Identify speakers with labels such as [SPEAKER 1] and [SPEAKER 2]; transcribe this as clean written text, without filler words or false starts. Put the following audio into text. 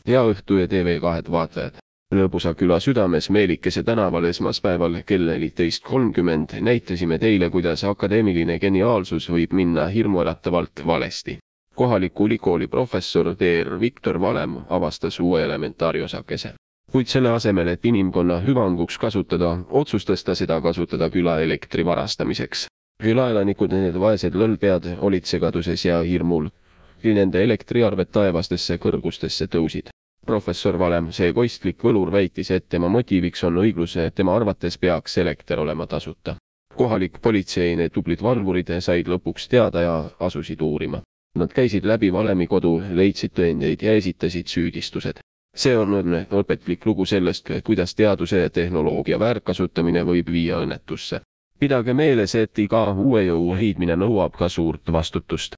[SPEAKER 1] hea õhtu ja TV2 vaatajad. Lõbusa küla südames Meelikese tänaval esmaspäeval kell 14.30 näitasime teile, kuidas akadeemiline geniaalsus võib minna hirmuäratavalt valesti. Kohaliku ülikooli professor Dr. Viktor Valem avastas uue elementaariosakese. Kuid selle asemel, et inimkonna hüvanguks kasutada, otsustas ta seda kasutada külaelektri varastamiseks. Külaelanikud, need vaesed lõllpead, olid segaduses ja hirmul. Nende elektriarved taevastesse kõrgustesse tõusid. Professor Valem, see egoistlik võlur, väitis, et tema motiiviks on õigluse, tema arvates peaks elekter olema tasuta. Kohalik politsei, need tublid valvurid said lõpuks teada ja asusid uurima. Nad käisid läbi Valemi kodu, leidsid tõendeid ja esitasid süüdistused. See on õpetlik lugu sellest, kuidas teaduse ja tehnoloogia väärkasutamine võib viia õnnetusse. Pidage meeles, et iga uue jõu heidmine nõuab ka suurt vastutust.